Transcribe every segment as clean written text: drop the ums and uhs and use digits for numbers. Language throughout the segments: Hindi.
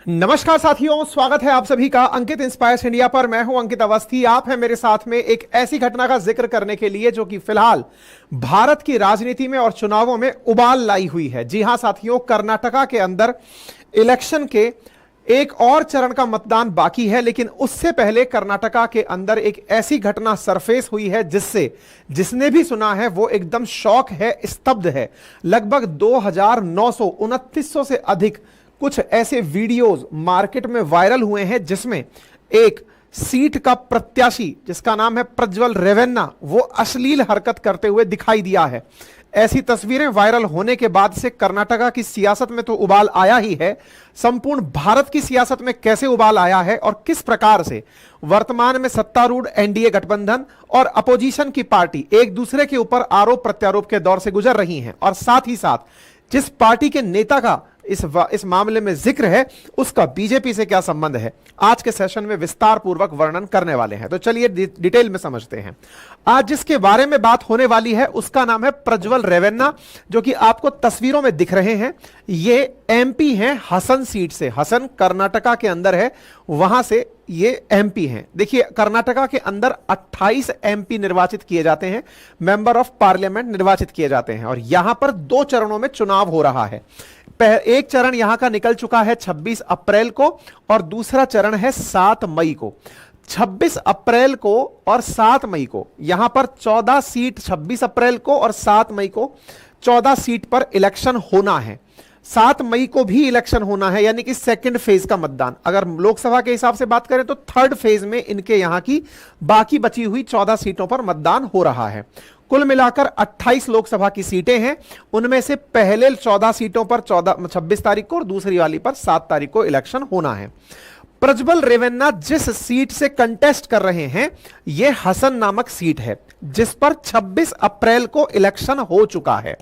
नमस्कार साथियों, स्वागत है आप सभी का अंकित इंस्पायर्स इंडिया पर। मैं हूं अंकित अवस्थी। आप हैं मेरे साथ में एक ऐसी घटना का जिक्र करने के लिए जो कि फिलहाल भारत की राजनीति में और चुनावों में उबाल लाई हुई है। जी हां साथियों, कर्नाटका के अंदर इलेक्शन के एक और चरण का मतदान बाकी है, लेकिन उससे पहले कर्नाटका के अंदर एक ऐसी घटना सरफेस हुई है जिससे जिसने भी सुना है वो एकदम शॉक है, स्तब्ध है। लगभग 2929 से अधिक कुछ ऐसे वीडियोस मार्केट में वायरल हुए हैं जिसमें एक सीट का प्रत्याशी जिसका नाम है प्रज्वल रेवन्ना, वो अश्लील हरकत करते हुए दिखाई दिया है। ऐसी तस्वीरें वायरल होने के बाद से कर्नाटका की सियासत में तो उबाल आया ही है, संपूर्ण भारत की सियासत में कैसे उबाल आया है और किस प्रकार से वर्तमान में सत्तारूढ़ एनडीए गठबंधन और अपोजिशन की पार्टी एक दूसरे के ऊपर आरोप प्रत्यारोप के दौर से गुजर रही हैं, और साथ ही साथ जिस पार्टी के नेता का इस मामले में जिक्र है उसका बीजेपी से क्या संबंध है, आज के सेशन में विस्तार पूर्वक वर्णन करने वाले हैं। तो चलिए डिटेल में समझते हैं। आज जिसके बारे में बात होने वाली है उसका नाम है प्रज्वल रेवन्ना, जो कि आपको तस्वीरों में दिख रहे हैं। ये एमपी हैं हसन सीट से। हसन कर्नाटका के अंदर है, वहां से ये एमपी हैं। देखिए, कर्नाटका के अंदर 28 एमपी निर्वाचित किए जाते हैं, मेंबर ऑफ पार्लियामेंट निर्वाचित किए जाते हैं, और यहां पर 2 चरणों में चुनाव हो रहा है। एक चरण यहां का निकल चुका है 26 अप्रैल को और दूसरा चरण है 7 मई को। 26 अप्रैल को और 7 मई को यहां पर 14 सीट, 26 अप्रैल को और 7 मई को 14 सीट पर इलेक्शन होना है। 7 मई को भी इलेक्शन होना है, यानी कि सेकंड फेज का मतदान। अगर लोकसभा के हिसाब से बात करें तो थर्ड फेज में इनके यहां की बाकी बची हुई 14 सीटों पर मतदान हो रहा है। कुल मिलाकर 28 लोकसभा की सीटें हैं, उनमें से पहले 14 सीटों पर 26 तारीख को और दूसरी वाली पर 7 तारीख को इलेक्शन होना है। प्रज्वल रेवन्ना जिस सीट से कंटेस्ट कर रहे हैं यह हसन नामक सीट है, जिस पर 26 अप्रैल को इलेक्शन हो चुका है।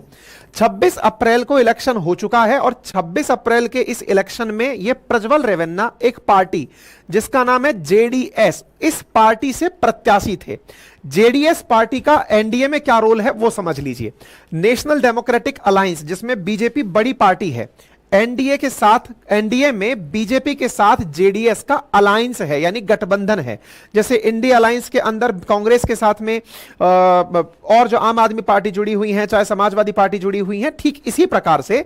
26 अप्रैल को इलेक्शन हो चुका है और 26 अप्रैल के इस इलेक्शन में यह प्रज्वल रेवन्ना एक पार्टी जिसका नाम है जेडीएस, इस पार्टी से प्रत्याशी थे। जेडीएस पार्टी का एनडीए में क्या रोल है वो समझ लीजिए। नेशनल डेमोक्रेटिक अलायंस, जिसमें बीजेपी बड़ी पार्टी है, एनडीए के साथ, एनडीए में बीजेपी के साथ जेडीएस का अलायंस है, यानी गठबंधन है। जैसे इंडिया अलायंस के अंदर कांग्रेस के साथ में और जो आम आदमी पार्टी जुड़ी हुई है, चाहे समाजवादी पार्टी जुड़ी हुई है, ठीक इसी प्रकार से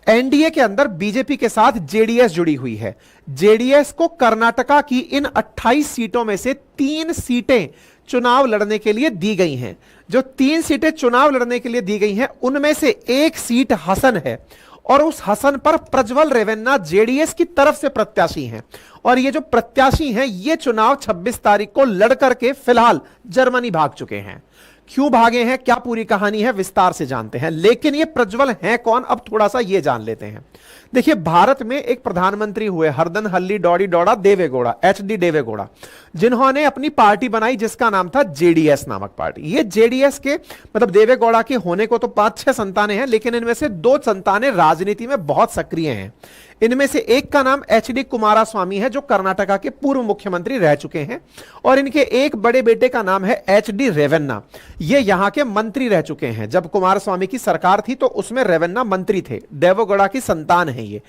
एनडीए के अंदर बीजेपी के साथ जेडीएस जुड़ी हुई है। जेडीएस को कर्नाटका की इन 28 सीटों में से 3 सीटें चुनाव लड़ने के लिए दी गई हैं। जो 3 सीटें चुनाव लड़ने के लिए दी गई हैं उनमें से एक सीट हसन है, और उस हसन पर प्रज्वल रेवन्ना जेडीएस की तरफ से प्रत्याशी हैं। और ये जो प्रत्याशी हैं ये चुनाव 26 तारीख को लड़ करके फिलहाल जर्मनी भाग चुके हैं। क्यों भागे हैं, क्या पूरी कहानी है, विस्तार से जानते हैं। लेकिन ये प्रज्वल हैं कौन, अब थोड़ा सा ये जान लेते हैं। देखिए, भारत में एक प्रधानमंत्री हुए, हरदन हल्ली डॉडी डोडा देवेगौड़ा, एचडी देवेगौड़ा, जिन्होंने अपनी पार्टी बनाई जिसका नाम था जेडीएस नामक पार्टी। ये जेडीएस के मतलब देवेगौड़ा के होने को तो 5-6 संतानें हैं, लेकिन इनमें से 2 संतानें राजनीति में बहुत सक्रिय हैं। इनमें से एक का नाम एचडी कुमारस्वामी है, जो कर्नाटका के पूर्व मुख्यमंत्री रह चुके हैं, और इनके एक बड़े बेटे का नाम है एचडी रेवन्ना। ये यहां के मंत्री रह चुके हैं। जब कुमारस्वामी की सरकार थी तो उसमें रेवन्ना मंत्री थे। देवेगौड़ा की संतान है ये।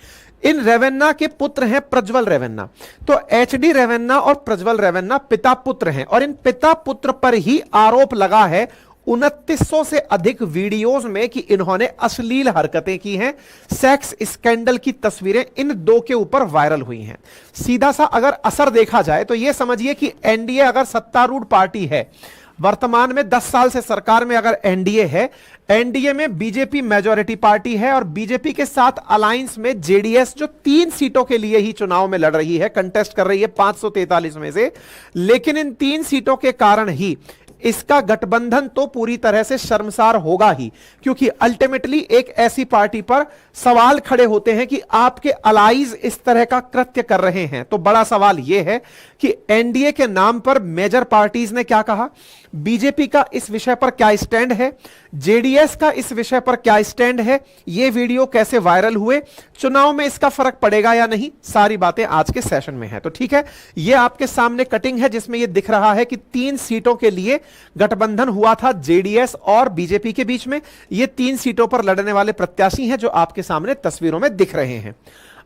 इन रेवन्ना के पुत्र हैं प्रज्वल रेवन्ना। तो एचडी रेवन्ना और प्रज्वल रेवन्ना पिता पुत्र हैं, और इन पिता पुत्र पर ही आरोप लगा है 2900 से अधिक वीडियोस में कि इन्होंने अश्लील हरकतें की हैं। सेक्स स्कैंडल की तस्वीरें इन 2 के ऊपर वायरल हुई हैं। सीधा सा अगर असर देखा जाए तो यह समझिए कि एनडीए अगर सत्तारूढ़ पार्टी है, वर्तमान में 10 साल से सरकार में अगर एनडीए है, एनडीए में बीजेपी मेजॉरिटी पार्टी है, और बीजेपी के साथ अलायंस में जेडीएस जो 3 सीटों के लिए ही चुनाव में लड़ रही है, कंटेस्ट कर रही है 543 में से, लेकिन इन 3 सीटों के कारण ही इसका गठबंधन तो पूरी तरह से शर्मसार होगा ही, क्योंकि अल्टीमेटली एक ऐसी पार्टी पर सवाल खड़े होते हैं कि आपके अलाइज इस तरह का कृत्य कर रहे हैं। तो बड़ा सवाल यह है कि एनडीए के नाम पर मेजर पार्टीज ने क्या कहा, बीजेपी का इस विषय पर क्या स्टैंड है, जेडीएस का इस विषय पर क्या स्टैंड है, ये वीडियो कैसे वायरल हुए, चुनाव में इसका फर्क पड़ेगा या नहीं, सारी बातें आज के सेशन में है। तो ठीक है, ये आपके सामने कटिंग है जिसमें ये दिख रहा है कि 3 सीटों के लिए गठबंधन हुआ था जेडीएस और बीजेपी के बीच में। ये 3 सीटों पर लड़ने वाले प्रत्याशी हैं जो आपके सामने तस्वीरों में दिख रहे हैं।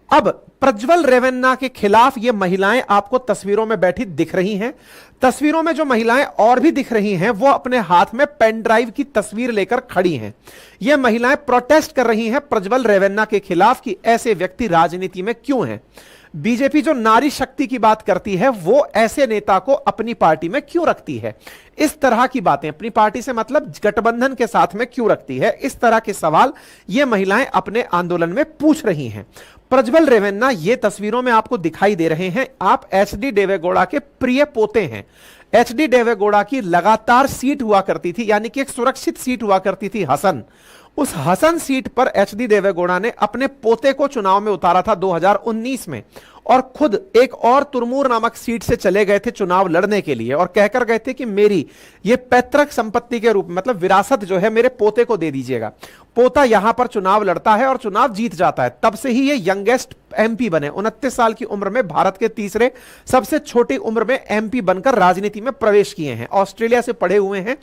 अब प्रज्वल रेवन्ना के खिलाफ ये महिलाएं आपको तस्वीरों में बैठी दिख रही हैं। तस्वीरों में जो महिलाएं और भी दिख रही हैं वो अपने हाथ में पेन ड्राइव की तस्वीर लेकर खड़ी हैं। ये महिलाएं प्रोटेस्ट कर रही हैं प्रज्वल रेवन्ना के खिलाफ कि ऐसे व्यक्ति राजनीति में क्यों हैं। बीजेपी जो नारी शक्ति की बात करती है वो ऐसे नेता को अपनी पार्टी में क्यों रखती है, इस तरह की बातें अपनी पार्टी से मतलब गठबंधन के साथ में क्यों रखती है, इस तरह के सवाल ये महिलाएं अपने आंदोलन में पूछ रही हैं। प्रज्वल रेवन्ना ये तस्वीरों में आपको दिखाई दे रहे हैं, आप एचडी देवेगौड़ा के प्रिय पोते हैं। एचडी देवेगौड़ा की लगातार सीट हुआ करती थी, यानी कि एक सुरक्षित सीट हुआ करती थी हसन। उस हसन सीट पर एचडी देवेगौड़ा ने अपने पोते को चुनाव में उतारा था 2019 में, और खुद एक और तुरमूर नामक सीट से चले गए थे चुनाव लड़ने के लिए, और कहकर गए थे कि मेरी ये पैतृक संपत्ति के रूप में मतलब विरासत जो है मेरे पोते को दे दीजिएगा। पोता यहां पर चुनाव लड़ता है और चुनाव जीत जाता है। तब से ही ये यंगेस्ट एमपी बने। 29 साल की उम्र में भारत के तीसरे सबसे छोटी उम्र में एमपी बनकर राजनीति में प्रवेश किए हैं। ऑस्ट्रेलिया से पढ़े हुए हैं,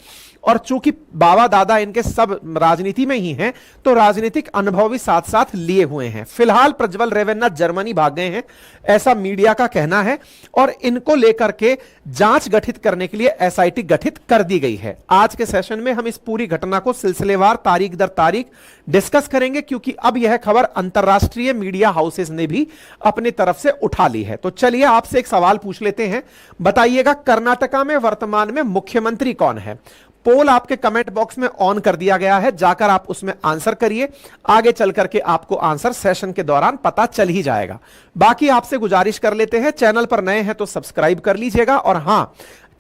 और चूंकि बाबा दादा इनके सब राजनीति में ही हैं, तो राजनीतिक अनुभव भी साथ साथ लिए हुए हैं। फिलहाल प्रज्वल रेवन्ना जर्मनी भाग गए हैं, ऐसा मीडिया का कहना है, और इनको लेकर के जांच गठित करने के लिए एसआईटी गठित कर दी गई है। आज के सेशन में हम इस पूरी घटना को सिलसिलेवार तारीख दर तारीख डिस्कस करेंगे, क्योंकि अब यह खबर अंतरराष्ट्रीय मीडिया हाउसेस ने भी अपनी तरफ से उठा ली है। तो चलिए आपसे एक सवाल पूछ लेते हैं, बताइएगा कर्नाटका में वर्तमान में मुख्यमंत्री कौन है। पोल आपके कमेंट बॉक्स में ऑन कर दिया गया है, जाकर आप उसमें आंसर करिए। आगे चल करके आपको आंसर सेशन के दौरान पता चल ही जाएगा। बाकी आपसे गुजारिश कर लेते हैं, चैनल पर नए हैं तो सब्सक्राइब कर लीजिएगा। और हां,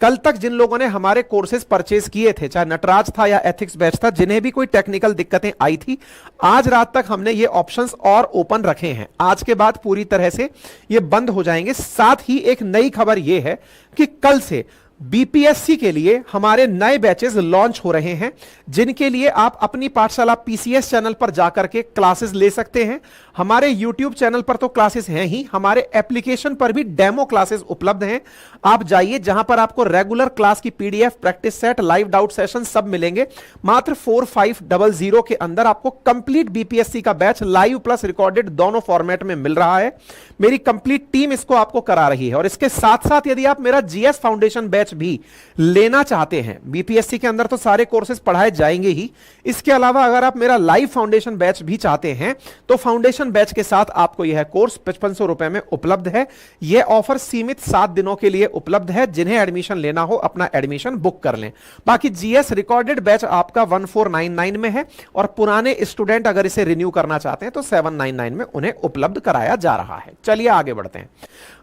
कल तक जिन लोगों ने हमारे कोर्सेज परचेज किए थे, चाहे नटराज था या एथिक्स बैच था, जिन्हें भी कोई टेक्निकल दिक्कतें आई थी, आज रात तक हमने ये ऑप्शंस और ओपन रखे हैं। आज के बाद पूरी तरह से ये बंद हो जाएंगे। साथ ही एक नई खबर ये है कि कल से बीपीएससी के लिए हमारे नए बैचेस लॉन्च हो रहे हैं, जिनके लिए आप अपनी पाठशाला पीसीएस चैनल पर जाकर के क्लासेस ले सकते हैं। हमारे यूट्यूब चैनल पर तो क्लासेस हैं ही, हमारे एप्लीकेशन पर भी डेमो क्लासेस उपलब्ध हैं। आप जाइए, जहां पर आपको रेगुलर क्लास की PDF, practice set, live doubt session सब मिलेंगे। मात्र 4500 के अंदर आपको कंप्लीट बीपीएससी का बैच लाइव प्लस रिकॉर्डेड दोनों फॉर्मेट में मिल रहा है। मेरी कंप्लीट टीम इसको आपको करा रही है। और इसके साथ साथ यदि आप मेरा जीएस फाउंडेशन बैच भी लेना चाहते हैं, बीपीएससी के अंदर तो सारे कोर्सेज पढ़ाए जाएंगे ही, इसके अलावा अगर आप मेरा लाइव फाउंडेशन बैच भी चाहते हैं तो फाउंडेशन बैच के साथ आपको यह कोर्स 5500 रुपए में उपलब्ध है। यह ऑफर सीमित 7 दिनों के लिए उपलब्ध है। जिन्हें एडमिशन लेना हो अपना एडमिशन बुक कर लें। बाकी जीएस रिकॉर्डेड बैच आपका 1499 में है, और पुराने स्टूडेंट अगर इसे रिन्यू करना चाहते हैं तो 799 में उन्हें उपलब्ध कराया जा रहा है। चलिए आगे बढ़ते हैं।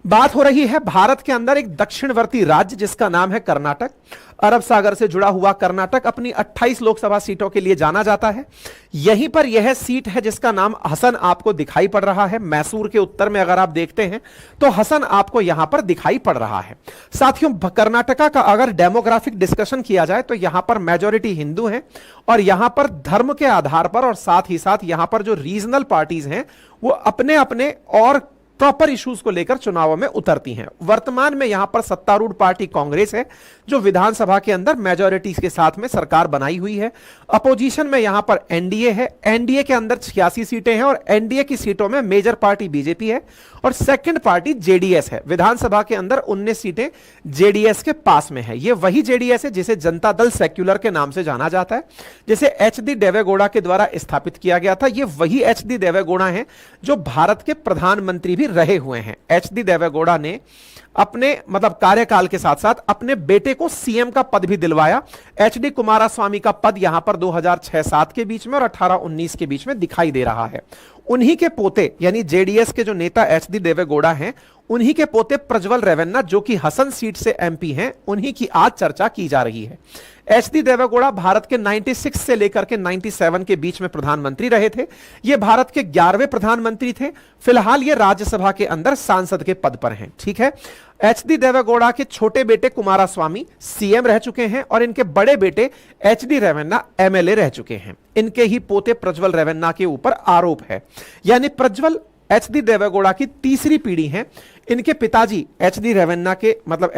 बात हो रही है भारत के अंदर एक दक्षिणवर्ती राज्य जिसका नाम है कर्नाटक। अरब सागर से जुड़ा हुआ कर्नाटक अपनी 28 लोकसभा सीटों के लिए जाना जाता है। यहीं पर यह सीट है जिसका नाम हसन आपको दिखाई पड़ रहा है। मैसूर के उत्तर में अगर आप देखते हैं तो हसन आपको यहां पर दिखाई पड़ रहा है। साथियों, कर्नाटका का अगर डेमोग्राफिक डिस्कशन किया जाए तो यहां पर मेजॉरिटी हिंदू हैं, और यहां पर धर्म के आधार पर और साथ ही साथ यहां पर जो रीजनल पार्टीज हैं वो अपने अपने और प्रॉपर इश्यूज को लेकर चुनावों में उतरती हैं। वर्तमान में यहां पर सत्तारूढ़ पार्टी कांग्रेस है, जो विधानसभा के अंदर मेजॉरिटी के साथ में सरकार बनाई हुई है। अपोजिशन में यहां पर एनडीए है। एनडीए के अंदर 86 सीटें हैं, और एनडीए की सीटों में मेजर पार्टी बीजेपी है और सेकंड पार्टी जेडीएस है। विधानसभा के अंदर 19 सीटें जेडीएस के पास में है। यह वही जेडीएस है जिसे जनता दल सेक्युलर के नाम से जाना जाता है, जिसे एचडी देवेगौड़ा के द्वारा स्थापित किया गया था। यह वही एचडी देवेगौड़ा है जो भारत के प्रधानमंत्री भी रहे हुए हैं। एचडी देवेगौड़ा ने अपने मतलब कार्यकाल के साथ साथ अपने बेटे को सीएम का पद भी दिलवाया। एचडी कुमारस्वामी का पद यहां पर 2006-07 के बीच में और 18-19 के बीच में दिखाई दे रहा है। उन्हीं के पोते यानी जेडीएस के जो नेता एचडी देवेगौड़ा हैं, उन्हीं के पोते प्रज्वल रेवन्ना जो कि हसन सीट से एमपी हैं, उन्हीं की आज चर्चा की जा रही है। एचडी देवेगौड़ा भारत के 96 से लेकर के 97 के बीच में प्रधानमंत्री रहे थे। यह भारत के 11वें प्रधानमंत्री थे। फिलहाल ये राज्यसभा के अंदर सांसद के पद पर हैं। ठीक है, एचडी देवेगौड़ा के छोटे बेटे कुमारस्वामी सीएम रह चुके हैं, और इनके बड़े बेटे एचडी रेवन्ना एमएलए रह चुके हैं। इनके ही पोते प्रज्वल रेवन्ना के ऊपर आरोप है, यानी प्रज्वल एचडी देवेगौड़ा की तीसरी पीढ़ी है। इनके पिताजी एचडी रेवन्ना के मतलब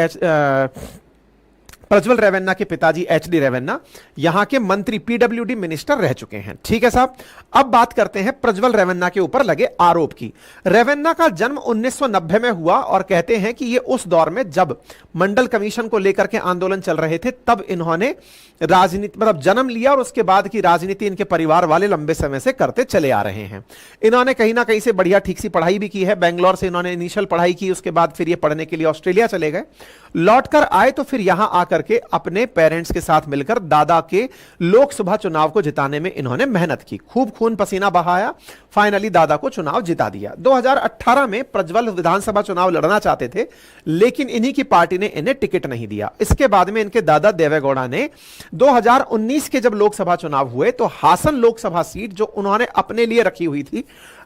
प्रज्वल रेवन्ना के पिताजी एचडी रेवन्ना यहां के मंत्री पीडब्ल्यूडी मिनिस्टर रह चुके हैं। ठीक है साहब, अब बात करते हैं प्रज्वल रेवन्ना के ऊपर लगे आरोप की। रेवन्ना का जन्म 1990 में हुआ और कहते हैं कि यह उस दौर में जब मंडल कमीशन को लेकर के आंदोलन चल रहे थे, तब इन्होंने राजनीति मतलब जन्म लिया और उसके बाद की राजनीति इनके परिवार वाले लंबे समय से करते चले आ रहे हैं। इन्होंने कहीं ना कहीं से बढ़िया ठीक सी पढ़ाई भी की है। बेंगलोर से इन्होंने इनिशियल पढ़ाई की, उसके बाद फिर ये पढ़ने के लिए ऑस्ट्रेलिया चले गए। लौटकर आए तो फिर यहां आकर के अपने पेरेंट्स के साथ मिलकर दादा के लोकसभा चुनाव को जिताने में इन्होंने मेहनत की, खूब खून पसीना बहाया, फाइनली दादा को चुनाव जिता दिया। 2018 में प्रज्वल विधानसभा चुनाव लड़ना चाहते थे, लेकिन इन्हीं की पार्टी ने इन्हें टिकट नहीं दिया। इसके बाद में इनके दादा देवेगौड़ा ने 2019 के जब लोकसभा चुनाव हुए तो हासन लोकसभा सीट जो उन्होंने अपने लिए रखी हुई थी,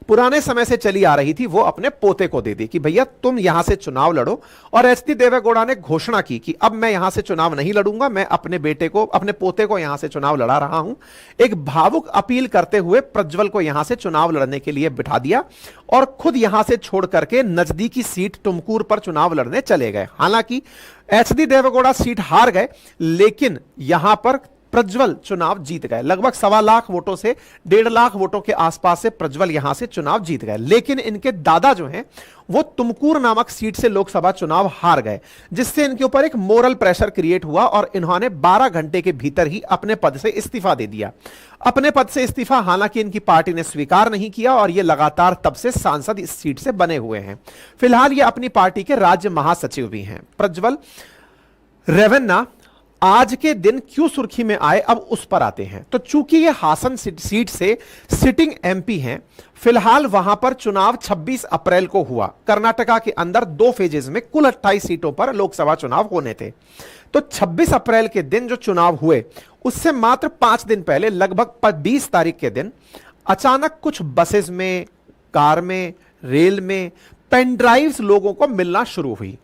पुराने समय से चली आ रही थी, वो अपने पोते को दे दी कि भैया तुम यहां से चुनाव लड़ो। और एचडी देवेगौड़ा ने घोषणा की कि अब मैं यहां से चुनाव नहीं लड़ूंगा, मैं अपने बेटे को, अपने पोते को यहां से चुनाव लड़ा रहा हूं। एक भावुक अपील करते हुए प्रज्वल को यहां से चुनाव लड़ने के लिए बिठा दिया और खुद यहां से छोड़ करके नजदीकी सीट तुमकुर पर चुनाव लड़ने चले गए। हालांकि एचडी देवेगौड़ा सीट हार गए, लेकिन यहां पर प्रज्वल चुनाव जीत गए। लगभग 1.25 लाख वोटों से 1.5 लाख वोटों के आसपास से प्रज्वल यहां से चुनाव जीत गए। लेकिन इनके दादा जो हैं वो तुमकुर नामक सीट से लोकसभा चुनाव हार गए, जिससे इनके ऊपर एक मोरल प्रेशर क्रिएट हुआ और इन्होंने 12 घंटे के भीतर ही अपने पद से इस्तीफा दे दिया। अपने पद से इस्तीफा हालांकि इनकी पार्टी ने स्वीकार नहीं किया और ये लगातार तब से सांसद इस सीट से बने हुए हैं। फिलहाल ये अपनी पार्टी के राज्य महासचिव भी हैं। प्रज्वल रेवन्ना आज के दिन क्यों सुर्खी में आए, अब उस पर आते हैं। तो चूंकि ये हासन सीट से सिटिंग एमपी हैं, फिलहाल वहां पर चुनाव 26 अप्रैल को हुआ। कर्नाटका के अंदर 2 फेजेस में कुल 28 सीटों पर लोकसभा चुनाव होने थे। तो 26 अप्रैल के दिन जो चुनाव हुए, उससे मात्र 5 दिन पहले लगभग 20 तारीख के दिन अचानक कुछ बसेस में, कार में, रेल में पेन ड्राइव्स लोगों को मिलना शुरू हुई।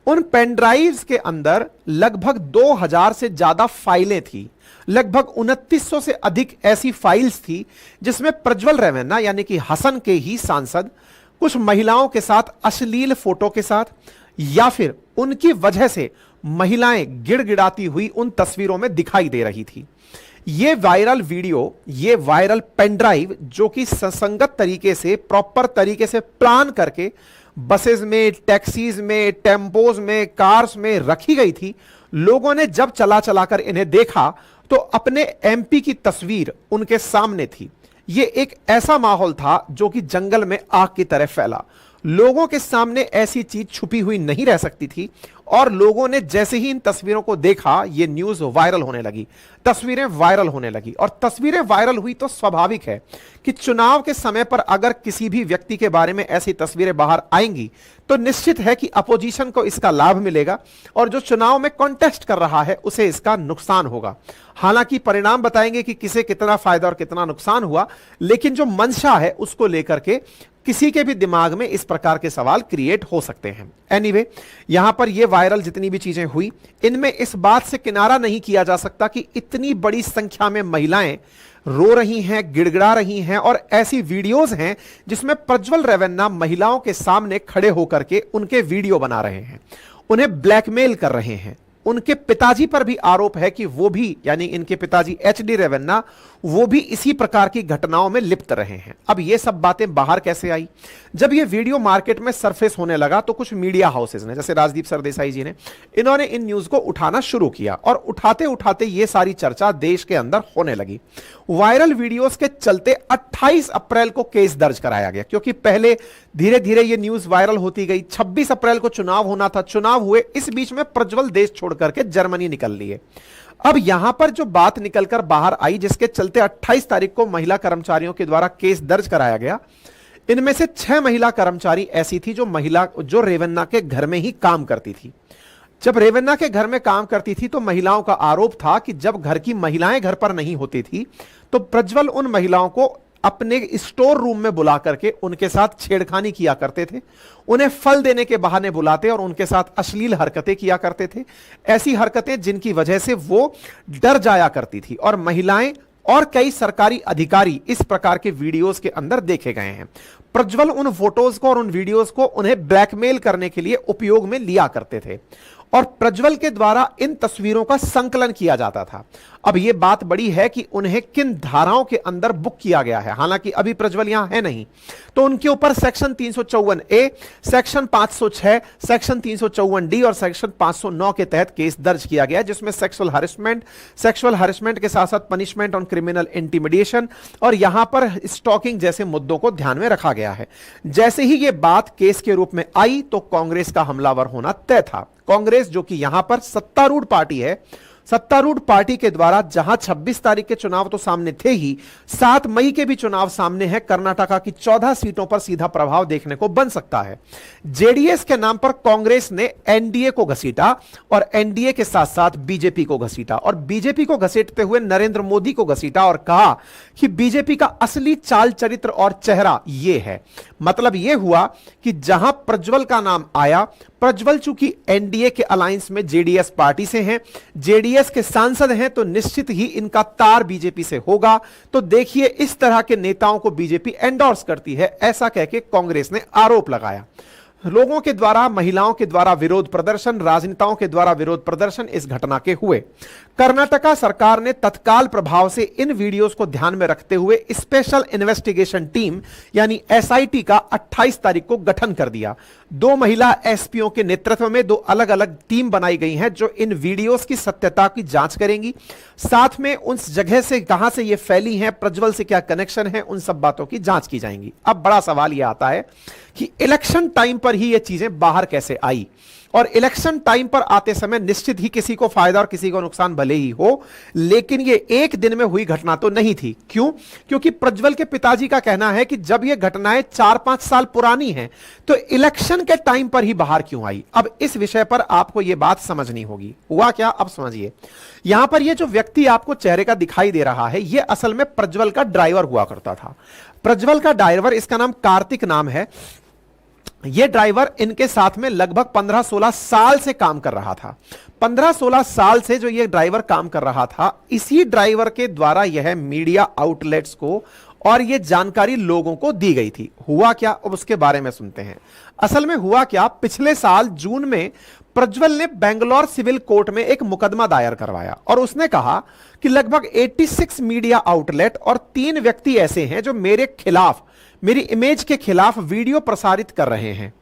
उन पेन ड्राइव्स के अंदर लगभग 2000 से ज्यादा फाइलें थी। लगभग 2900 से अधिक ऐसी फाइल्स थी जिसमें प्रज्वल रेवन्ना यानी कि हसन के ही सांसद कुछ महिलाओं के साथ अश्लील फोटो के साथ या फिर उनकी वजह से महिलाएं गिड़गिड़ाती हुई उन तस्वीरों में दिखाई दे रही थी। ये वायरल वीडियो, ये वायरल पेन ड्राइव जो कि ससंगत तरीके से, प्रॉपर तरीके से प्लान करके बसेस में, टैक्सीज में, टेम्पोज में, कार्स में रखी गई थी। लोगों ने जब चला चलाकर इन्हें देखा तो अपने एमपी की तस्वीर उनके सामने थी। यह एक ऐसा माहौल था जो कि जंगल में आग की तरह फैला। लोगों के सामने ऐसी चीज छुपी हुई नहीं रह सकती थी और लोगों ने जैसे ही इन तस्वीरों को देखा, यह न्यूज वायरल होने लगी, तस्वीरें वायरल होने लगी। और तस्वीरें वायरल हुई तो स्वाभाविक है कि चुनाव के समय पर अगर किसी भी व्यक्ति के बारे में ऐसी तस्वीरें बाहर आएंगी तो निश्चित है कि अपोजिशन को इसका लाभ मिलेगा और जो चुनाव में कॉन्टेस्ट कर रहा है उसे इसका नुकसान होगा। हालांकि परिणाम बताएंगे कि किसे कितना फायदा और कितना नुकसान हुआ, लेकिन जो मंशा है उसको लेकर के किसी के भी दिमाग में इस प्रकार के सवाल क्रिएट हो सकते हैं। एनीवे, यहां पर यह वायरल जितनी भी चीजें हुई, इनमें इस बात से किनारा नहीं किया जा सकता कि इतनी बड़ी संख्या में महिलाएं रो रही हैं, गिड़गिड़ा रही हैं और ऐसी वीडियोस हैं जिसमें प्रज्वल रेवन्ना महिलाओं के सामने खड़े होकर के उनके वीडियो बना रहे हैं, उन्हें ब्लैकमेल कर रहे हैं। उनके पिताजी पर भी आरोप है कि वो भी, यानी इनके पिताजी एचडी रेवन्ना, वो भी इसी प्रकार की घटनाओं में लिप्त रहे हैं। अब ये सब बातें बाहर कैसे आई? जब ये वीडियो मार्केट में सरफेस होने लगा तो कुछ मीडिया हाउसेज ने, जैसे राजदीप सरदेसाई जी ने, इन्होंने इन न्यूज को उठाना शुरू किया और उठाते उठाते ये सारी चर्चा देश के अंदर होने लगी। वायरल वीडियोस के चलते 28 अप्रैल को केस दर्ज कराया गया, क्योंकि पहले धीरे धीरे ये न्यूज वायरल होती गई। 26 अप्रैल को चुनाव होना था, चुनाव हुए, इस बीच में प्रज्वल देश छोड़ करके जर्मनी निकल लिए। अब यहां पर जो बात निकलकर बाहर आई, जिसके चलते 28 तारीख को महिला कर्मचारियों के द्वारा केस दर्ज कराया गया, इनमें से 6 महिला कर्मचारी ऐसी थी जो रेवन्ना के घर में ही काम करती थी। जब रेवन्ना के घर में काम करती थी तो महिलाओं का आरोप था कि जब घर की महिलाएं घर पर नहीं होती थी तो प्रज्वल उन महिलाओं को अपने स्टोर रूम में बुला करके उनके साथ छेड़खानी किया करते थे, उन्हें फल देने के बहाने बुलाते और उनके साथ अश्लील हरकतें किया करते थे। ऐसी हरकतें जिनकी वजह से वो डर जाया करती थी और महिलाएं और कई सरकारी अधिकारी इस प्रकार के वीडियोस के अंदर देखे गए हैं। प्रज्वल उन फोटोज को और उन वीडियोस को उन्हें ब्लैकमेल करने के लिए उपयोग में लिया करते थे और प्रज्वल के द्वारा इन तस्वीरों का संकलन किया जाता था। अब यह बात बड़ी है कि उन्हें किन धाराओं के अंदर बुक किया गया है, हालांकि अभी प्रज्वल यहां है नहीं, तो उनके ऊपर section 354A, section 506, section 354D और सेक्शन 509 के तहत केस दर्ज किया गया, जिसमें सेक्सुअल हरेसमेंट के साथ साथ पनिशमेंट ऑन क्रिमिनल इंटिमिडेशन और यहां पर स्टॉकिंग जैसे मुद्दों को ध्यान में रखा गया है। जैसे ही यह बात केस के रूप में आई तो कांग्रेस का हमलावर होना तय था। कांग्रेस जो कि यहां पर सत्तारूढ़ पार्टी है, सत्तारूढ़ पार्टी के द्वारा जहां 26 तारीख के चुनाव तो सामने थे ही, 7 मई के भी चुनाव सामने है। कर्नाटका की 14 सीटों पर सीधा प्रभाव देखने को बन सकता है। जेडीएस के नाम पर कांग्रेस ने एनडीए को घसीटा और एनडीए के साथ साथ बीजेपी को घसीटा और बीजेपी को घसीटते हुए नरेंद्र मोदी को घसीटा और कहा कि बीजेपी का असली चाल चरित्र और चेहरा यह है। मतलब यह हुआ कि जहां प्रज्वल का नाम आया, प्रज्वल चूंकि एनडीए के अलायंस में जेडीएस पार्टी से हैं, जेडीएस के सांसद हैं, तो निश्चित ही इनका तार बीजेपी से होगा। तो देखिए इस तरह के नेताओं को बीजेपी एंडोर्स करती है, ऐसा कहकर कांग्रेस ने आरोप लगाया। लोगों के द्वारा, महिलाओं के द्वारा विरोध प्रदर्शन, राजनेताओं के द्वारा विरोध प्रदर्शन इस घटना के हुए। कर्नाटका सरकार ने तत्काल प्रभाव से इन वीडियोस को ध्यान में रखते हुए स्पेशल इन्वेस्टिगेशन टीम यानी एसआईटी का 28 तारीख को गठन कर दिया। 2 महिला एसपीओ के नेतृत्व में 2 अलग अलग टीम बनाई गई हैं जो इन वीडियोस की सत्यता की जांच करेंगी। साथ में उस जगह से कहां से ये फैली हैं, प्रज्वल से क्या कनेक्शन है, उन सब बातों की जांच की जाएंगी। अब बड़ा सवाल यह आता है कि इलेक्शन टाइम पर ही ये चीजें बाहर कैसे आई, और इलेक्शन टाइम पर आते समय निश्चित ही किसी को फायदा और किसी को नुकसान भले ही हो, लेकिन ये एक दिन में हुई घटना तो नहीं थी। क्यों? क्योंकि प्रज्वल के पिताजी का कहना है कि जब ये घटनाएं 4-5 साल पुरानी हैं तो इलेक्शन के टाइम पर ही बाहर क्यों आई। अब इस विषय पर आपको यह बात समझनी होगी। हुआ क्या, अब समझिए। यहां पर यह जो व्यक्ति आपको चेहरे का दिखाई दे रहा है, यह असल में प्रज्वल का ड्राइवर हुआ करता था। प्रज्वल का ड्राइवर, इसका नाम कार्तिक नाम है। यह ड्राइवर इनके साथ में लगभग 15-16 साल से काम कर रहा था। 15-16 साल से जो यह ड्राइवर काम कर रहा था, इसी ड्राइवर के द्वारा यह मीडिया आउटलेट्स को और यह जानकारी लोगों को दी गई थी। हुआ क्या, अब उसके बारे में सुनते हैं। असल में हुआ क्या, पिछले साल जून में प्रज्वल ने बेंगलोर सिविल कोर्ट में एक मुकदमा दायर करवाया और उसने कहा कि लगभग 86 मीडिया आउटलेट और 3 व्यक्ति ऐसे हैं जो मेरे खिलाफ, मेरी इमेज के खिलाफ वीडियो प्रसारित कर रहे हैं।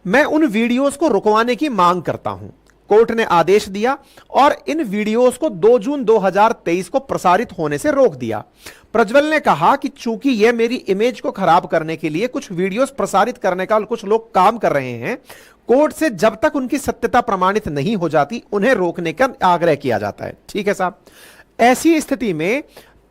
मैं उन वीडियोस को रुकवाने की मांग करता हूं। कोर्ट ने आदेश दिया और इन वीडियोस को 2 जून 2023 को प्रसारित होने से रोक दिया। प्रज्वल ने कहा कि चूंकि यह मेरी इमेज को खराब करने के लिए कुछ वीडियोस प्रसारित करने का कुछ लोग काम कर रहे हैं, कोर्ट से जब तक उनकी सत्यता प्रमाणित नहीं हो जाती उन्हें रोकने का आग्रह किया जाता है। ठीक है साहब। ऐसी स्थिति में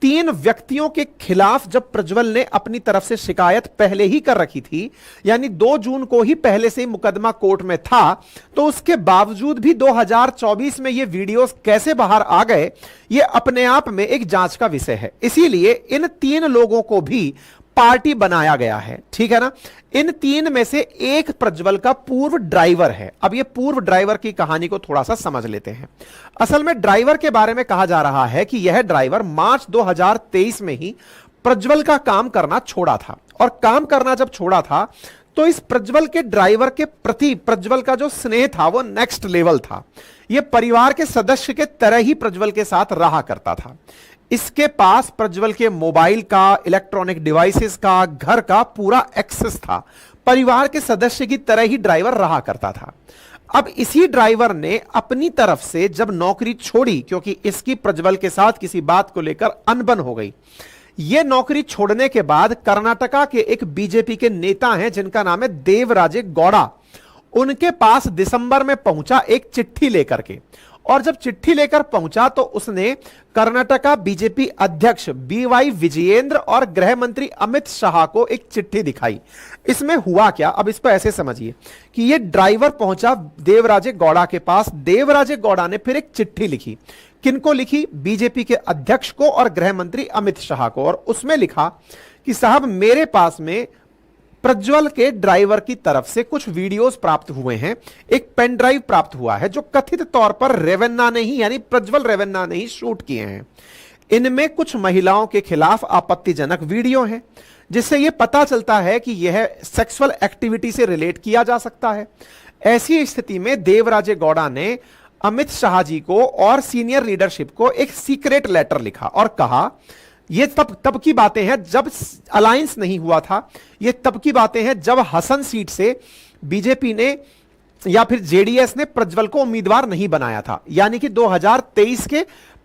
3 व्यक्तियों के खिलाफ जब प्रज्वल ने अपनी तरफ से शिकायत पहले ही कर रखी थी, यानी 2 जून को ही पहले से ही मुकदमा कोर्ट में था, तो उसके बावजूद भी 2024 में ये वीडियोस कैसे बाहर आ गए, ये अपने आप में एक जांच का विषय है। इसीलिए इन 3 लोगों को भी पार्टी बनाया गया है। ठीक है ना। इन 3 में से एक प्रज्वल का पूर्व ड्राइवर है। अब ये पूर्व ड्राइवर की कहानी को थोड़ा सा समझ लेते हैं। असल में ड्राइवर के बारे में कहा जा रहा है कि यह ड्राइवर मार्च 2023 में ही प्रज्वल का काम करना छोड़ा था, और काम करना जब छोड़ा था तो इस प्रज्वल के ड्राइवर के प्रति प्रज्वल का जो स्नेह था वो नेक्स्ट लेवल था। यह परिवार के सदस्य के तरह ही प्रज्वल के साथ रहा करता था। इसके पास प्रज्वल के मोबाइल का, इलेक्ट्रॉनिक डिवाइसेस का, घर का पूरा एक्सेस था। परिवार के सदस्य की तरह ही ड्राइवर रहा करता था। अब इसी ड्राइवर ने अपनी तरफ से जब नौकरी छोड़ी, क्योंकि इसकी प्रज्वल के साथ किसी बात को लेकर अनबन हो गई, यह नौकरी छोड़ने के बाद कर्नाटका के एक बीजेपी के नेता हैं जिनका नाम है देवराजे गौड़ा, उनके पास दिसंबर में पहुंचा एक चिट्ठी लेकर के। और जब चिट्ठी लेकर पहुंचा तो उसने कर्नाटका बीजेपी अध्यक्ष बीवाई विजयेंद्र और गृह मंत्री अमित शाह को एक चिट्ठी दिखाई। इसमें हुआ क्या, अब इसको ऐसे समझिए कि यह ड्राइवर पहुंचा देवराजे गौड़ा के पास। देवराजे गौड़ा ने फिर एक चिट्ठी लिखी। किनको लिखी? बीजेपी के अध्यक्ष को और गृह मंत्री अमित शाह को। और उसमें लिखा कि साहब, मेरे पास में प्रज्वल के ड्राइवर की तरफ से कुछ वीडियोस प्राप्त हुए हैं। एक पेन ड्राइव प्राप्त हुआ है जो कथित तौर पर रेवन्ना ने ही, यानी प्रज्वल रेवन्ना ने ही शूट किए हैं। इनमें कुछ महिलाओं के खिलाफ आपत्तिजनक वीडियो हैं, जिससे यह पता चलता है कि यह सेक्सुअल एक्टिविटी से रिलेट किया जा सकता है। ऐसी स्थिति में देवराजे गौड़ा ने अमित शाह जी को और सीनियर लीडरशिप को एक सीक्रेट लेटर लिखा और कहा, ये तब की बातें हैं जब अलायंस नहीं हुआ था, ये तब की बातें हैं जब हसन सीट से बीजेपी ने या फिर जेडीएस ने प्रज्वल को उम्मीदवार नहीं बनाया था, यानी कि 2023 के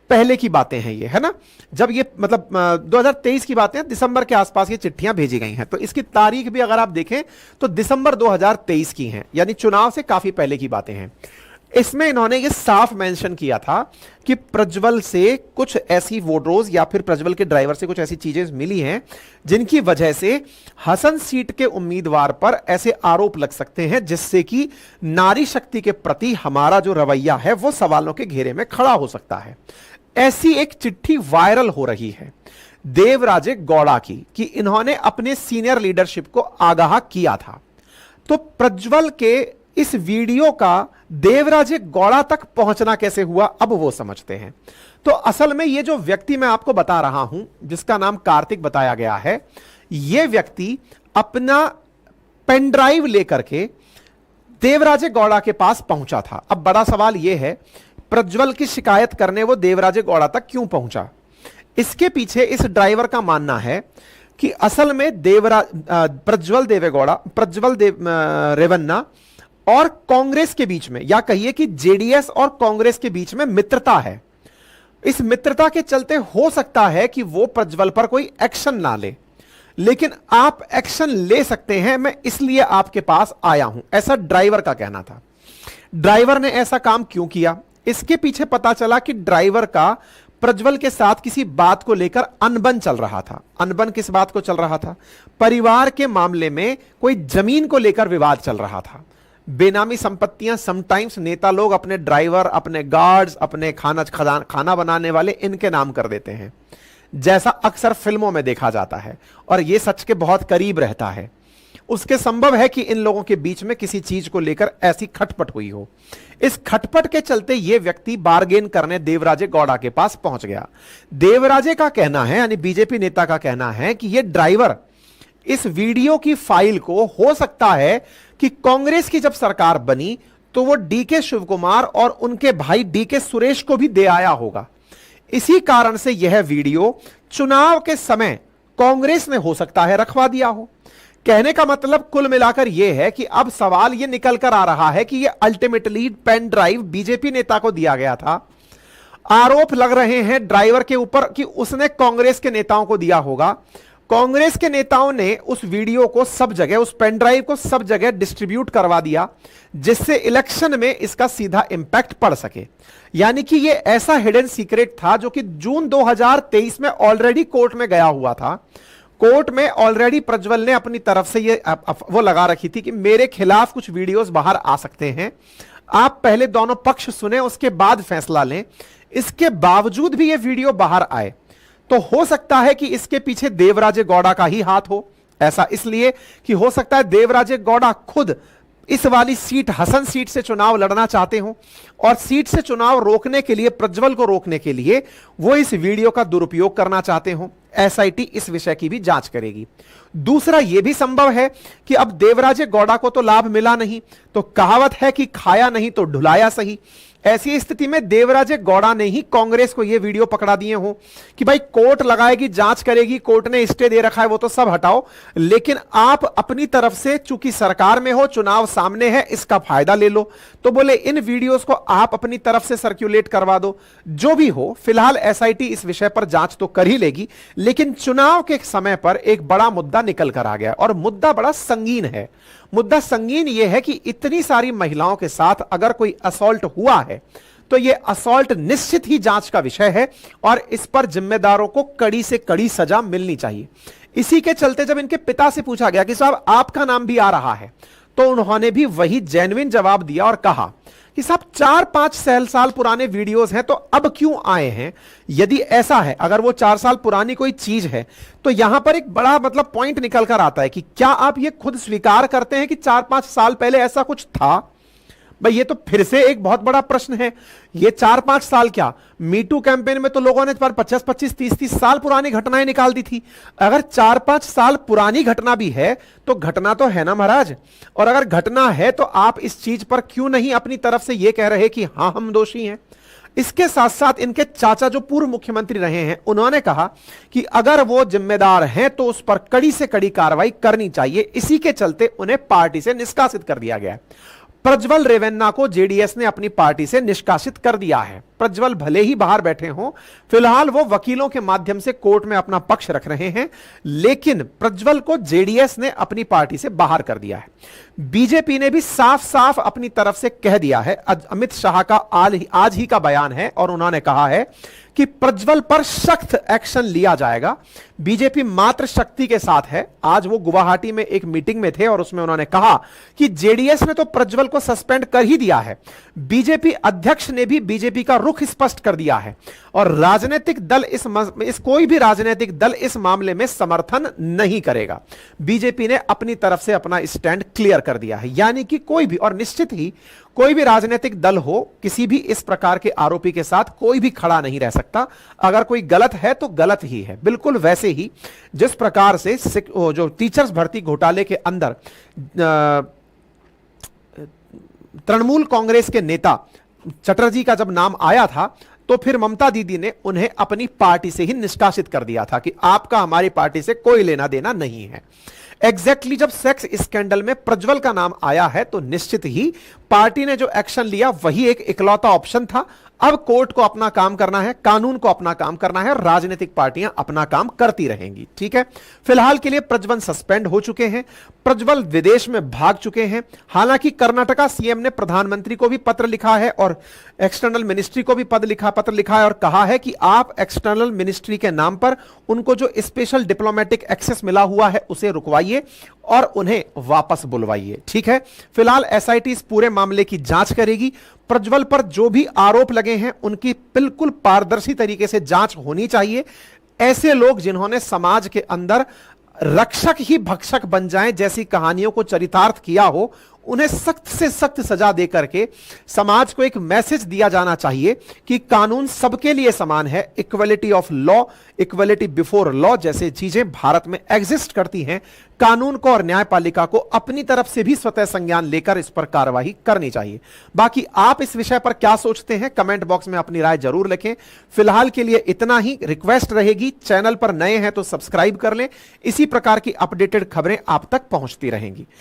पहले की बातें हैं ये, है ना। जब ये मतलब 2023 की बातें, दिसंबर के आसपास ये चिट्ठियां भेजी गई हैं, तो इसकी तारीख भी अगर आप देखें तो दिसंबर 2023 की हैं, यानी चुनाव से काफी पहले की बातें हैं। इसमें इन्होंने ये साफ मेंशन किया था कि प्रज्वल से कुछ ऐसी वोटरोज या फिर प्रज्वल के ड्राइवर से कुछ ऐसी चीजें मिली हैं जिनकी वजह से हसन सीट के उम्मीदवार पर ऐसे आरोप लग सकते हैं जिससे कि नारी शक्ति के प्रति हमारा जो रवैया है वो सवालों के घेरे में खड़ा हो सकता है। ऐसी एक चिट्ठी वायरल हो रही है देवराजे गौड़ा की कि इन्होंने अपने सीनियर लीडरशिप को आगाह किया था। तो प्रज्वल के इस वीडियो का देवराजे गौड़ा तक पहुंचना कैसे हुआ, अब वो समझते हैं। तो असल में ये जो व्यक्ति मैं आपको बता रहा हूं, जिसका नाम कार्तिक बताया गया है, ये व्यक्ति अपना पेन ड्राइव लेकर के देवराजे गौड़ा के पास पहुंचा था। अब बड़ा सवाल यह है, प्रज्वल की शिकायत करने वो देवराजे गौड़ा तक क्यों पहुंचा? इसके पीछे इस ड्राइवर का मानना है कि असल में प्रज्वल रेवन्ना और कांग्रेस के बीच में, या कहिए कि जेडीएस और कांग्रेस के बीच में मित्रता है। इस मित्रता के चलते हो सकता है कि वो प्रज्वल पर कोई एक्शन ना ले, लेकिन आप एक्शन ले सकते हैं, मैं इसलिए आपके पास आया हूं, ऐसा ड्राइवर का कहना था। ड्राइवर ने ऐसा काम क्यों किया? इसके पीछे पता चला कि ड्राइवर का प्रज्वल के साथ किसी बात को लेकर अनबन चल रहा था। अनबन किस बात को चल रहा था? परिवार के मामले में कोई जमीन को लेकर विवाद चल रहा था। बेनामी संपत्तियां समटाइम्स नेता लोग अपने ड्राइवर, अपने गार्ड्स, अपने खाना बनाने वाले इनके नाम कर देते हैं, जैसा अक्सर फिल्मों में देखा जाता है, और यह सच के बहुत करीब रहता है। उसके संभव है कि इन लोगों के बीच में किसी चीज को लेकर ऐसी खटपट हुई हो। इस खटपट के चलते यह व्यक्ति बार्गेन करने देवराजे गौड़ा के पास पहुंच गया। देवराजे का कहना है, यानी बीजेपी नेता का कहना है, कि यह ड्राइवर इस वीडियो की फाइल को हो सकता है कि कांग्रेस की जब सरकार बनी तो वो डीके शिव कुमार और उनके भाई डीके सुरेश को भी दे आया होगा। इसी कारण से यह वीडियो चुनाव के समय कांग्रेस ने हो सकता है रखवा दिया हो। कहने का मतलब कुल मिलाकर यह है कि अब सवाल यह निकल कर आ रहा है कि यह अल्टीमेटली पेन ड्राइव बीजेपी नेता को दिया गया था। आरोप लग रहे हैं ड्राइवर के ऊपर कि उसने कांग्रेस के नेताओं को दिया होगा। कांग्रेस के नेताओं ने उस वीडियो को सब जगह, उस पेन ड्राइव को सब जगह डिस्ट्रीब्यूट करवा दिया, जिससे इलेक्शन में इसका सीधा इंपैक्ट पड़ सके। यानी कि यह ऐसा हिडन सीक्रेट था जो कि जून 2023 में ऑलरेडी कोर्ट में गया हुआ था। कोर्ट में ऑलरेडी प्रज्वल ने अपनी तरफ से ये वो लगा रखी थी कि मेरे खिलाफ कुछ वीडियोस बाहर आ सकते हैं, आप पहले दोनों पक्ष सुने, उसके बाद फैसला लें। इसके बावजूद भी ये वीडियो बाहर आए तो हो सकता है कि इसके पीछे देवराजे गौड़ा का ही हाथ हो। ऐसा इसलिए कि हो सकता है देवराजे गौड़ा खुद इस वाली सीट, हसन सीट से चुनाव लड़ना चाहते हो, और सीट से चुनाव रोकने के लिए, प्रज्वल को रोकने के लिए वो इस वीडियो का दुरुपयोग करना चाहते हो। एसआईटी इस विषय की भी जांच करेगी। दूसरा यह भी संभव है कि अब देवराजे गौड़ा को तो लाभ मिला नहीं, तो कहावत है कि खाया नहीं तो ढुलाया सही। ऐसी स्थिति में देवराजे गौड़ा ने ही कांग्रेस को यह वीडियो पकड़ा दिए हो कि भाई कोर्ट लगाएगी, जांच करेगी, कोर्ट ने स्टे दे रखा है, वो तो सब हटाओ, लेकिन आप अपनी तरफ से चूंकि सरकार में हो, चुनाव सामने है, इसका फायदा ले लो। तो बोले इन वीडियोस को आप अपनी तरफ से सर्कुलेट करवा दो। जो भी हो, फिलहाल एसआईटी इस विषय पर जांच तो कर ही लेगी, लेकिन चुनाव के समय पर एक बड़ा मुद्दा निकल कर आ गया, और मुद्दा बड़ा संगीन है। मुद्दा संगीन यह है कि इतनी सारी महिलाओं के साथ अगर कोई असॉल्ट हुआ है तो यह असॉल्ट निश्चित ही जांच का विषय है, और इस पर जिम्मेदारों को कड़ी से कड़ी सजा मिलनी चाहिए। इसी के चलते जब इनके पिता से पूछा गया कि साहब आपका नाम भी आ रहा है, तो उन्होंने भी वही जेन्युइन जवाब दिया और कहा कि साहब 4-5 साल पुराने वीडियोस हैं, तो अब क्यों आए हैं? यदि ऐसा है, अगर वो 4 साल पुरानी कोई चीज है, तो यहां पर एक बड़ा मतलब पॉइंट निकल कर आता है कि क्या आप ये खुद स्वीकार करते हैं कि 4-5 साल पहले ऐसा कुछ था? भाई ये तो फिर से एक बहुत बड़ा प्रश्न है। ये 4-5 साल क्या, मीटू कैंपेन में तो लोगों ने 25-25, 30-30 साल पुरानी घटनाएं निकाल दी थी। अगर 4-5 साल पुरानी घटना भी है तो घटना तो है ना महाराज। और अगर घटना है तो आप इस चीज पर क्यों नहीं अपनी तरफ से यह कह रहे कि हां हम दोषी हैं। इसके साथ साथ इनके चाचा जो पूर्व मुख्यमंत्री रहे हैं, उन्होंने कहा कि अगर वो जिम्मेदार हैं तो उस पर कड़ी से कड़ी कार्रवाई करनी चाहिए। इसी के चलते उन्हें पार्टी से निष्कासित कर दिया गया है। प्रज्वल रेवन्ना को जेडीएस ने अपनी पार्टी से निष्कासित कर दिया है। प्रज्वल भले ही बाहर बैठे हों, फिलहाल वो वकीलों के माध्यम से कोर्ट में अपना पक्ष रख रहे हैं, लेकिन प्रज्वल को जेडीएस ने अपनी पार्टी से बाहर कर दिया है। बीजेपी ने भी साफ साफ अपनी तरफ से कह दिया है। अमित शाह का आज ही का बयान है और उन्होंने कहा है कि प्रज्वल पर सख्त एक्शन लिया जाएगा। बीजेपी मात्र शक्ति के साथ है। आज वो गुवाहाटी में एक मीटिंग में थे और उसमें उन्होंने कहा कि जेडीएस ने तो प्रज्वल को सस्पेंड कर ही दिया है। बीजेपी अध्यक्ष ने भी बीजेपी का रुख स्पष्ट कर दिया है और राजनीतिक दल कोई भी राजनीतिक दल इस मामले में समर्थन नहीं करेगा। बीजेपी ने अपनी तरफ से अपना स्टैंड क्लियर कर दिया है। यानी कि कोई भी, और निश्चित ही कोई भी राजनीतिक दल हो, किसी भी इस प्रकार के आरोपी के साथ कोई भी खड़ा नहीं रह सकता। अगर कोई गलत है तो गलत ही है। बिल्कुल वैसे ही जिस प्रकार से जो टीचर्स भर्ती घोटाले के अंदर तृणमूल कांग्रेस के नेता चटर्जी का जब नाम आया था तो फिर ममता दीदी ने उन्हें अपनी पार्टी से ही निष्कासित कर दिया था कि आपका हमारी पार्टी से कोई लेना देना नहीं है। एग्जैक्टली जब सेक्स स्कैंडल में प्रज्वल का नाम आया है तो निश्चित ही पार्टी ने जो एक्शन लिया वही एक इकलौता ऑप्शन था। अब कोर्ट को अपना काम करना है, कानून को अपना काम करना है और राजनीतिक पार्टियां अपना काम करती रहेंगी। ठीक है, फिलहाल के लिए प्रज्वल सस्पेंड हो चुके हैं। प्रज्वल विदेश में भाग चुके हैं। हालांकि कर्नाटका सीएम ने प्रधानमंत्री को भी पत्र लिखा है और एक्सटर्नल मिनिस्ट्री को भी पत्र लिखा है और कहा है कि आप एक्सटर्नल मिनिस्ट्री के नाम पर उनको जो स्पेशल डिप्लोमेटिक एक्सेस मिला हुआ है उसे रुकवाइए और उन्हें वापस बुलवाइए। ठीक है, फिलहाल एसआईटी इस पूरे मामले की जांच करेगी। प्रज्वल पर जो भी आरोप लगे हैं उनकी बिल्कुल पारदर्शी तरीके से जांच होनी चाहिए। ऐसे लोग जिन्होंने समाज के अंदर रक्षक ही भक्षक बन जाएं जैसी कहानियों को चरितार्थ किया हो, उन्हें सख्त से सख्त सजा देकर के समाज को एक मैसेज दिया जाना चाहिए कि कानून सबके लिए समान है। Equality of law, equality before law जैसे चीजें भारत में एग्जिस्ट करती हैं। कानून को और न्यायपालिका को अपनी तरफ से भी स्वतः संज्ञान लेकर इस पर कार्रवाई करनी चाहिए। बाकी आप इस विषय पर क्या सोचते हैं, कमेंट बॉक्स में अपनी राय जरूर लिखें। फिलहाल के लिए इतना ही। रिक्वेस्ट रहेगी, चैनल पर नए हैं तो सब्सक्राइब कर लें। इसी प्रकार की अपडेटेड खबरें आप तक पहुंचती रहेंगी।